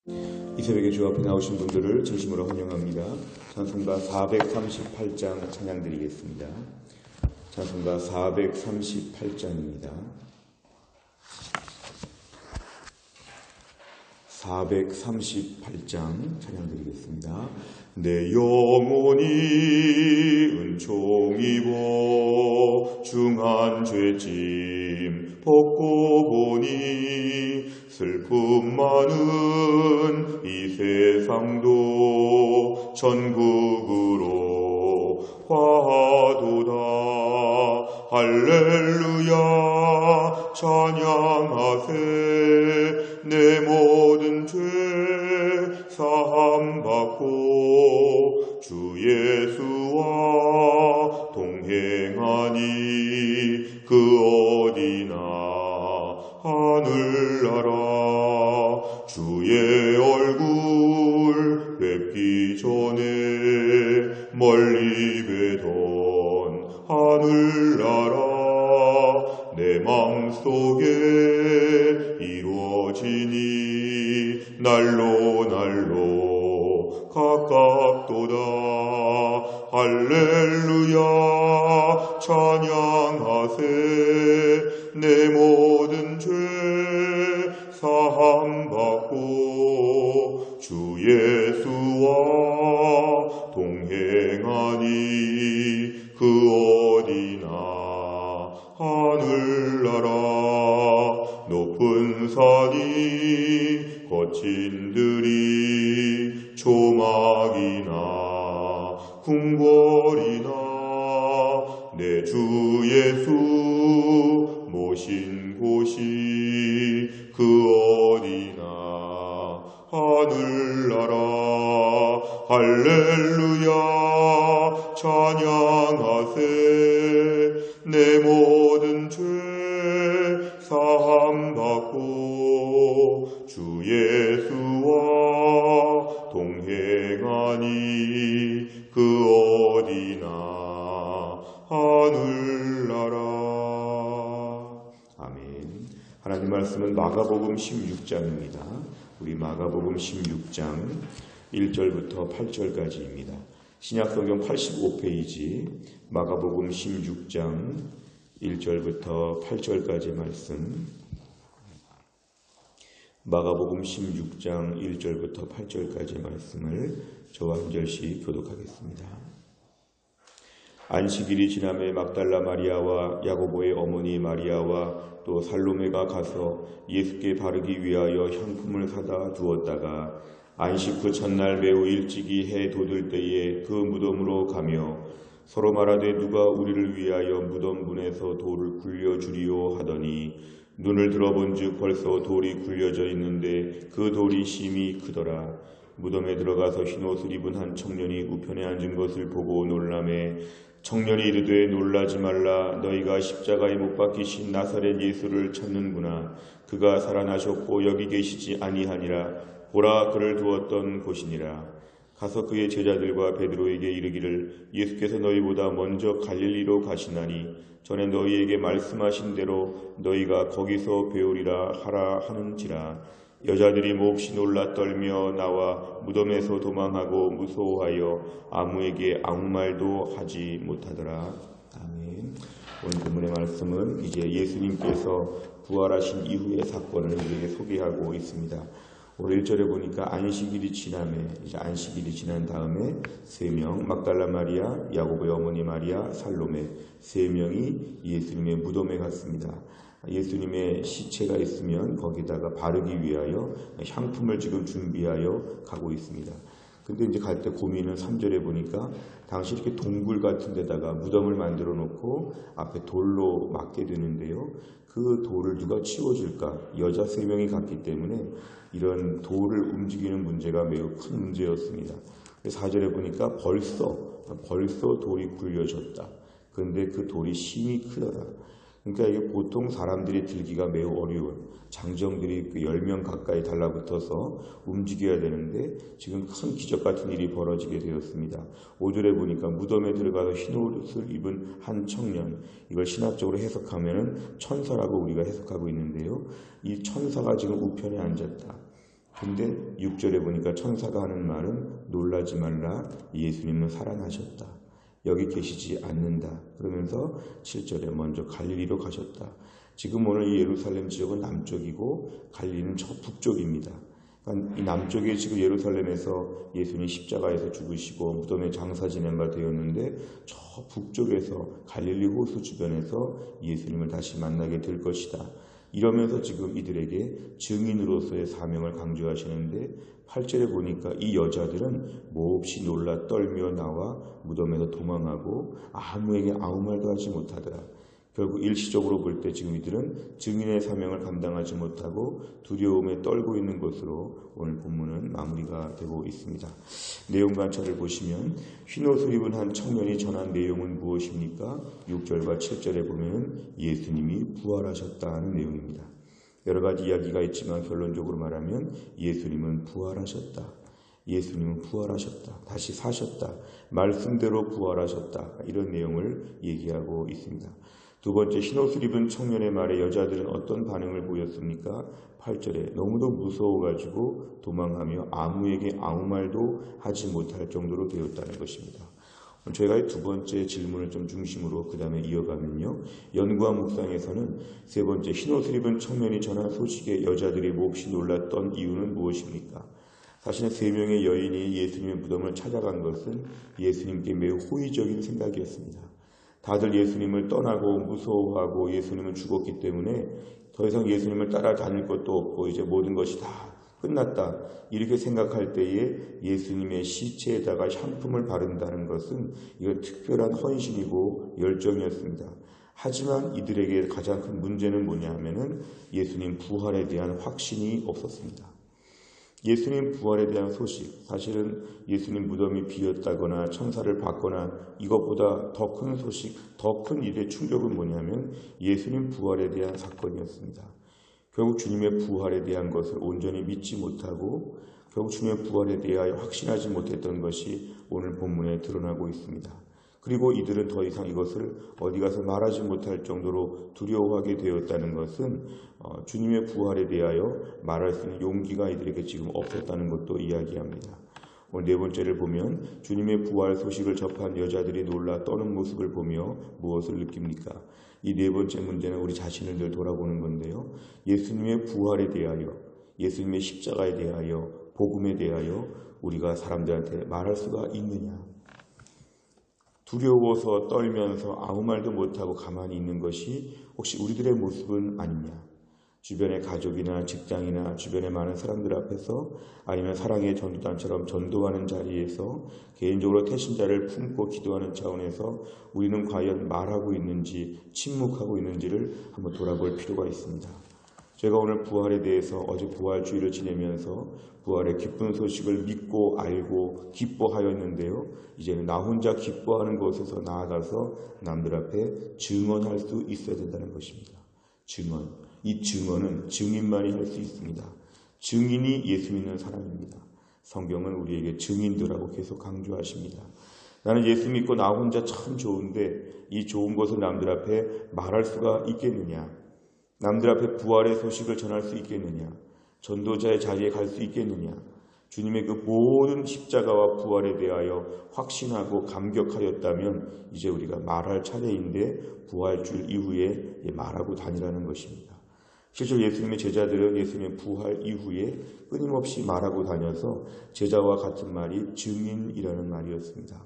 이 새벽에 주 앞에 나오신 분들을 진심으로 환영합니다. 찬송가 438장 찬양 드리겠습니다. 찬송가 438장입니다. 438장 찬양 드리겠습니다. 내 영혼이 은총 입어 중한 죄짐 벗고 보니 슬픔 많은 이 세상도 천국으로 화하도다. 할렐루야 찬양하세. 내 모든 죄 사함받고 주 예수와 동행하니 그 어디나 하늘나라. 주의 얼굴 뵙기 전에 멀리 뵈던 하늘나라. 내 맘속에 이루어지니 날로 날로 가깝도다. 할렐루야 찬양하세. 내 모든 죄 사함받고 주 예수와 동행하니 그 어디나 하늘나라. 높은 산이 거친 들이 조막이나 궁궐이나 내 주 예수 모신 곳이 그 어디나 하늘나라. 할렐루야 찬양하세. 내 모든 죄 사함받고 주 예수와 동행하니 그 어디나 하늘나라. 아멘. 하나님 말씀은 마가복음 16장입니다. 우리 마가복음 16장 1절부터 8절까지입니다. 신약성경 85페이지 마가복음 16장 1절부터 8절까지 말씀. 마가복음 16장 1절부터 8절까지 말씀을 저와 한 절씩 교독하겠습니다. 안식일이 지남에 막달라 마리아와 야고보의 어머니 마리아와 또 살로메가 가서 예수께 바르기 위하여 향품을 사다 두었다가 안식 후 첫날 매우 일찍이 해 돋을 때에 그 무덤으로 가며 서로 말하되 누가 우리를 위하여 무덤 문에서 돌을 굴려주리오 하더니 눈을 들어본즉 벌써 돌이 굴려져 있는데 그 돌이 심히 크더라. 무덤에 들어가서 흰옷을 입은 한 청년이 우편에 앉은 것을 보고 놀라매 청년이 이르되 놀라지 말라. 너희가 십자가에 못 박히신 나사렛 예수를 찾는구나. 그가 살아나셨고 여기 계시지 아니하니라. 보라 그를 두었던 곳이니라. 가서 그의 제자들과 베드로에게 이르기를 예수께서 너희보다 먼저 갈릴리로 가시나니 전에 너희에게 말씀하신 대로 너희가 거기서 배우리라 하라 하는지라. 여자들이 몹시 놀라 떨며 나와 무덤에서 도망하고 무서워하여 아무에게 아무 말도 하지 못하더라. 아멘. 오늘 본문의 말씀은 이제 예수님께서 부활하신 이후의 사건을 우리에게 소개하고 있습니다. 오늘 1절에 보니까 안식일이 지남에, 이제 안식일이 지난 다음에 3명, 막달라 마리아, 야고보의 어머니 마리아, 살로메 3명이 예수님의 무덤에 갔습니다. 예수님의 시체가 있으면 거기다가 바르기 위하여 향품을 지금 준비하여 가고 있습니다. 근데 이제 갈 때 고민은 3절에 보니까 당시 이렇게 동굴 같은 데다가 무덤을 만들어 놓고 앞에 돌로 막게 되는데요. 그 돌을 누가 치워줄까? 여자 3명이 갔기 때문에 이런 돌을 움직이는 문제가 매우 큰 문제였습니다. 4절에 보니까 벌써 돌이 굴려졌다. 그런데 그 돌이 심히 크더라. 그러니까 이게 보통 사람들이 들기가 매우 어려운, 장정들이 10명 가까이 달라붙어서 움직여야 되는데 지금 큰 기적 같은 일이 벌어지게 되었습니다. 5절에 보니까 무덤에 들어가서 흰옷을 입은 한 청년, 이걸 신학적으로 해석하면 천사라고 우리가 해석하고 있는데요. 이 천사가 지금 우편에 앉았다. 근데 6절에 보니까 천사가 하는 말은 놀라지 말라, 예수님은 살아나셨다. 여기 계시지 않는다. 그러면서 7절에 먼저 갈릴리로 가셨다. 지금 오늘 이 예루살렘 지역은 남쪽이고 갈릴리는 저 북쪽입니다. 그러니까 이 남쪽에 지금 예루살렘에서 예수님이 십자가에서 죽으시고 무덤에 장사 지낸 바 되었는데 저 북쪽에서 갈릴리 호수 주변에서 예수님을 다시 만나게 될 것이다. 이러면서 지금 이들에게 증인으로서의 사명을 강조하시는데 8절에 보니까 이 여자들은 몹시 놀라 떨며 나와 무덤에서 도망하고 아무에게 아무 말도 하지 못하더라. 결국 일시적으로 볼 때 지금 이들은 증인의 사명을 감당하지 못하고 두려움에 떨고 있는 것으로 오늘 본문은 마무리가 되고 있습니다. 내용 관찰을 보시면 흰옷을 입은 한 청년이 전한 내용은 무엇입니까? 6절과 7절에 보면 예수님이 부활하셨다는 내용입니다. 여러 가지 이야기가 있지만 결론적으로 말하면 예수님은 부활하셨다. 예수님은 부활하셨다. 다시 사셨다. 말씀대로 부활하셨다. 이런 내용을 얘기하고 있습니다. 두 번째, 흰옷을 입은 청년의 말에 여자들은 어떤 반응을 보였습니까? 8절에 너무도 무서워가지고 도망하며 아무에게 아무 말도 하지 못할 정도로 되었다는 것입니다. 저희가 두 번째 질문을 좀 중심으로 그 다음에 이어가면요. 연구와 묵상에서는 세 번째, 흰옷을 입은 청년이 전한 소식에 여자들이 몹시 놀랐던 이유는 무엇입니까? 사실은 세 명의 여인이 예수님의 무덤을 찾아간 것은 예수님께 매우 호의적인 생각이었습니다. 다들 예수님을 떠나고 무서워하고 예수님은 죽었기 때문에 더 이상 예수님을 따라다닐 것도 없고 이제 모든 것이 다 끝났다. 이렇게 생각할 때에 예수님의 시체에다가 향품을 바른다는 것은 이건 특별한 헌신이고 열정이었습니다. 하지만 이들에게 가장 큰 문제는 뭐냐 하면은 예수님 부활에 대한 확신이 없었습니다. 예수님 부활에 대한 소식, 사실은 예수님 무덤이 비었다거나 천사를 봤거나 이것보다 더 큰 소식, 더 큰 일의 충격은 뭐냐면 예수님 부활에 대한 사건이었습니다. 결국 주님의 부활에 대한 것을 온전히 믿지 못하고 결국 주님의 부활에 대하여 확신하지 못했던 것이 오늘 본문에 드러나고 있습니다. 그리고 이들은 더 이상 이것을 어디 가서 말하지 못할 정도로 두려워하게 되었다는 것은 주님의 부활에 대하여 말할 수 있는 용기가 이들에게 지금 없었다는 것도 이야기합니다. 오늘 네 번째를 보면 주님의 부활 소식을 접한 여자들이 놀라 떠는 모습을 보며 무엇을 느낍니까? 이 네 번째 문제는 우리 자신을 늘 돌아보는 건데요. 예수님의 부활에 대하여, 예수님의 십자가에 대하여, 복음에 대하여 우리가 사람들한테 말할 수가 있느냐? 두려워서 떨면서 아무 말도 못하고 가만히 있는 것이 혹시 우리들의 모습은 아니냐? 주변의 가족이나 직장이나 주변의 많은 사람들 앞에서 아니면 사랑의 전도단처럼 전도하는 자리에서 개인적으로 태신자를 품고 기도하는 차원에서 우리는 과연 말하고 있는지 침묵하고 있는지를 한번 돌아볼 필요가 있습니다. 제가 오늘 부활에 대해서 어제 부활주의를 지내면서 부활의 기쁜 소식을 믿고 알고 기뻐하였는데요. 이제는 나 혼자 기뻐하는 곳에서 나아가서 남들 앞에 증언할 수 있어야 된다는 것입니다. 증언. 이 증언은 증인만이 할 수 있습니다. 증인이 예수 믿는 사람입니다. 성경은 우리에게 증인들하고 계속 강조하십니다. 나는 예수 믿고 나 혼자 참 좋은데 이 좋은 것을 남들 앞에 말할 수가 있겠느냐? 남들 앞에 부활의 소식을 전할 수 있겠느냐? 전도자의 자리에 갈 수 있겠느냐? 주님의 그 모든 십자가와 부활에 대하여 확신하고 감격하였다면 이제 우리가 말할 차례인데 부활주일 이후에 말하고 다니라는 것입니다. 실제로 예수님의 제자들은 예수님의 부활 이후에 끊임없이 말하고 다녀서 제자와 같은 말이 증인이라는 말이었습니다.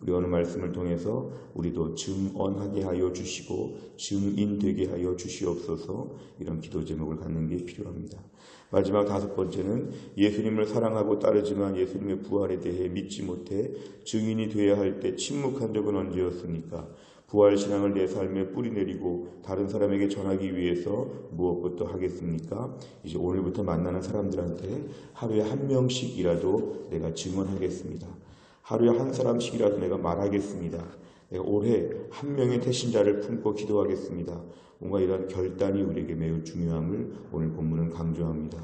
우리 오늘 말씀을 통해서 우리도 증언하게 하여 주시고 증인 되게 하여 주시옵소서 이런 기도 제목을 갖는 게 필요합니다. 마지막 다섯 번째는 예수님을 사랑하고 따르지만 예수님의 부활에 대해 믿지 못해 증인이 되어야 할 때 침묵한 적은 언제였습니까? 부활신앙을 내 삶에 뿌리내리고 다른 사람에게 전하기 위해서 무엇부터 하겠습니까? 이제 오늘부터 만나는 사람들한테 하루에 한 명씩이라도 내가 증언하겠습니다. 하루에 한 사람씩이라도 내가 말하겠습니다. 내가 올해 한 명의 태신자를 품고 기도하겠습니다. 뭔가 이런 결단이 우리에게 매우 중요함을 오늘 본문은 강조합니다.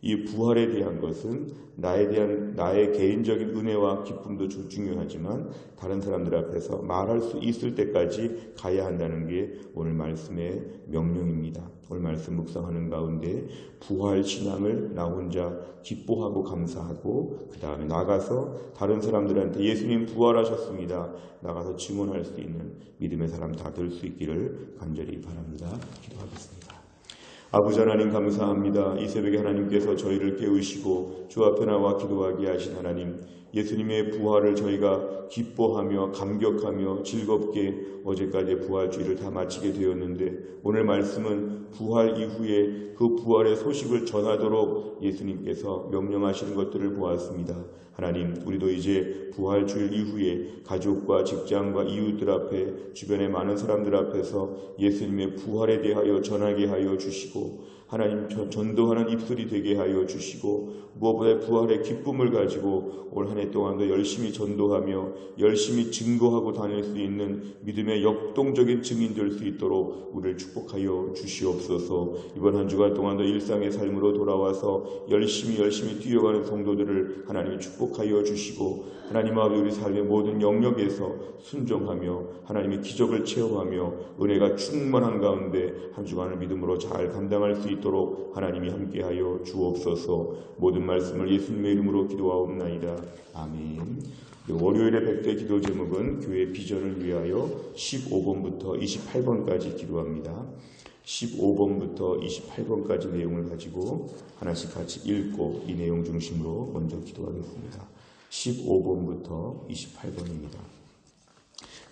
이 부활에 대한 것은 나의 개인적인 은혜와 기쁨도 중요하지만 다른 사람들 앞에서 말할 수 있을 때까지 가야 한다는 게 오늘 말씀의 명령입니다. 오늘 말씀 묵상하는 가운데 부활 신앙을 나 혼자 기뻐하고 감사하고 그 다음에 나가서 다른 사람들한테 예수님 부활하셨습니다. 나가서 증언할 수 있는 믿음의 사람 다 될 수 있기를 간절히 바랍니다. 기도하겠습니다. 아버지 하나님 감사합니다. 이 새벽에 하나님께서 저희를 깨우시고 주 앞에 나와 기도하게 하신 하나님, 예수님의 부활을 저희가 기뻐하며 감격하며 즐겁게 어제까지 부활주의를 다 마치게 되었는데 오늘 말씀은 부활 이후에 그 부활의 소식을 전하도록 예수님께서 명령하시는 것들을 보았습니다. 하나님, 우리도 이제 부활주일 이후에 가족과 직장과 이웃들 앞에 주변의 많은 사람들 앞에서 예수님의 부활에 대하여 전하게 하여 주시고 하나님 전도하는 입술이 되게 하여 주시고 무엇보다 부활의 기쁨을 가지고 올 한 해 동안도 열심히 전도하며 열심히 증거하고 다닐 수 있는 믿음의 역동적인 증인 될 수 있도록 우리를 축복하여 주시옵소서. 이번 한 주간 동안도 일상의 삶으로 돌아와서 열심히 뛰어가는 성도들을 하나님이 축복하여 주시고 하나님 아버지 우리 삶의 모든 영역에서 순종하며 하나님의 기적을 체험하며 은혜가 충만한 가운데 한 주간을 믿음으로 잘 감당할 수 있도록 하나님이 함께하여 주옵소서. 모든 말씀을 예수님의 이름으로 기도하옵나이다. 아멘. 월요일의 100대 기도 제목은 교회 비전을 위하여 15번부터 28번까지 기도합니다. 15번부터 28번까지 내용을 가지고 하나씩 같이 읽고 이 내용 중심으로 먼저 기도하겠습니다. 15번부터 28번입니다.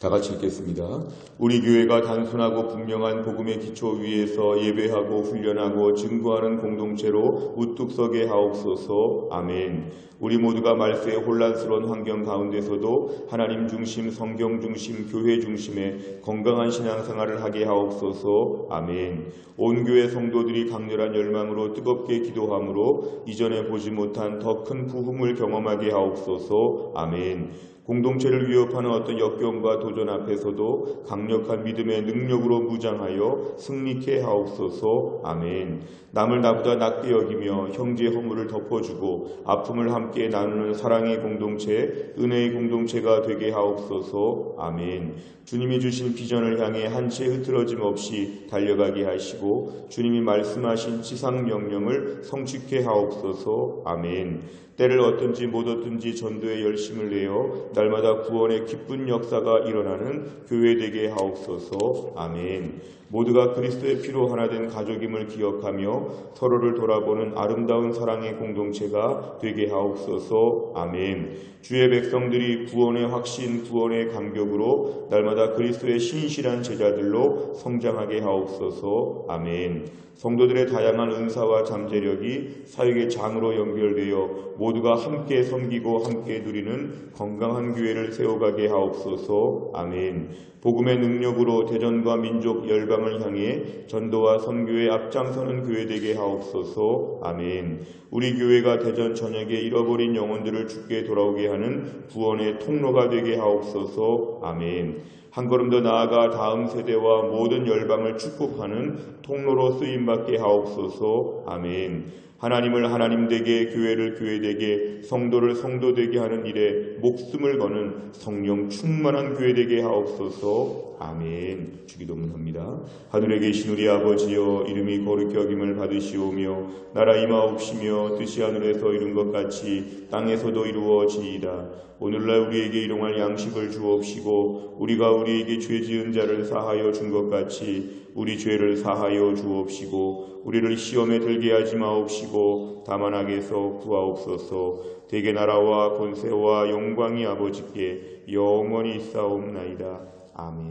다 같이 읽겠습니다. 우리 교회가 단순하고 분명한 복음의 기초 위에서 예배하고 훈련하고 증거하는 공동체로 우뚝 서게 하옵소서. 아멘. 우리 모두가 말세의 혼란스러운 환경 가운데서도 하나님 중심, 성경 중심, 교회 중심의 건강한 신앙생활을 하게 하옵소서. 아멘. 온 교회 성도들이 강렬한 열망으로 뜨겁게 기도함으로 이전에 보지 못한 더 큰 부흥을 경험하게 하옵소서. 아멘. 공동체를 위협하는 어떤 역경과 도전 앞에서도 강력한 믿음의 능력으로 무장하여 승리케 하옵소서. 아멘. 남을 나보다 낮게 여기며 형제의 허물을 덮어주고 아픔을 함께 나누는 사랑의 공동체, 은혜의 공동체가 되게 하옵소서. 아멘. 주님이 주신 비전을 향해 한치의 흐트러짐 없이 달려가게 하시고 주님이 말씀하신 지상 명령을 성취케 하옵소서. 아멘. 때를 얻든지 못 얻든지 전도에 열심을 내어 날마다 구원의 기쁜 역사가 일어나는 교회 되게 하옵소서. 아멘. 모두가 그리스도의 피로 하나 된 가족임을 기억하며 서로를 돌아보는 아름다운 사랑의 공동체가 되게 하옵소서. 아멘. 주의 백성들이 구원의 확신, 구원의 감격으로 날마다 그리스도의 신실한 제자들로 성장하게 하옵소서. 아멘. 성도들의 다양한 은사와 잠재력이 사역의 장으로 연결되어 모두가 함께 섬기고 함께 누리는 건강한 교회를 세워가게 하옵소서. 아멘. 복음의 능력으로 대전과 민족 열방을 향해 전도와 선교에 앞장서는 교회 되게 하옵소서. 아멘. 우리 교회가 대전 전역에 잃어버린 영혼들을 주께 돌아오게 하는 구원의 통로가 되게 하옵소서. 아멘. 한 걸음 더 나아가 다음 세대와 모든 열방을 축복하는 통로로 쓰임받게 하옵소서. 아멘. 하나님을 하나님 되게, 교회를 교회 되게, 성도를 성도 되게 하는 일에 목숨을 거는 성령 충만한 교회 되게 하옵소서. 아멘. 주기도문합니다. 하늘에 계신 우리 아버지여, 이름이 거룩히 여김을 받으시오며 나라 임하옵시며 뜻이 하늘에서 이룬 것 같이 땅에서도 이루어지이다. 오늘날 우리에게 일용할 양식을 주옵시고 우리가 우리에게 죄 지은 자를 사하여 준 것 같이 우리 죄를 사하여 주옵시고 우리를 시험에 들게 하지 마옵시고 다만 악에서 구하옵소서. 대개 나라와 권세와 영광이 아버지께 영원히 있사옵나이다. 아멘.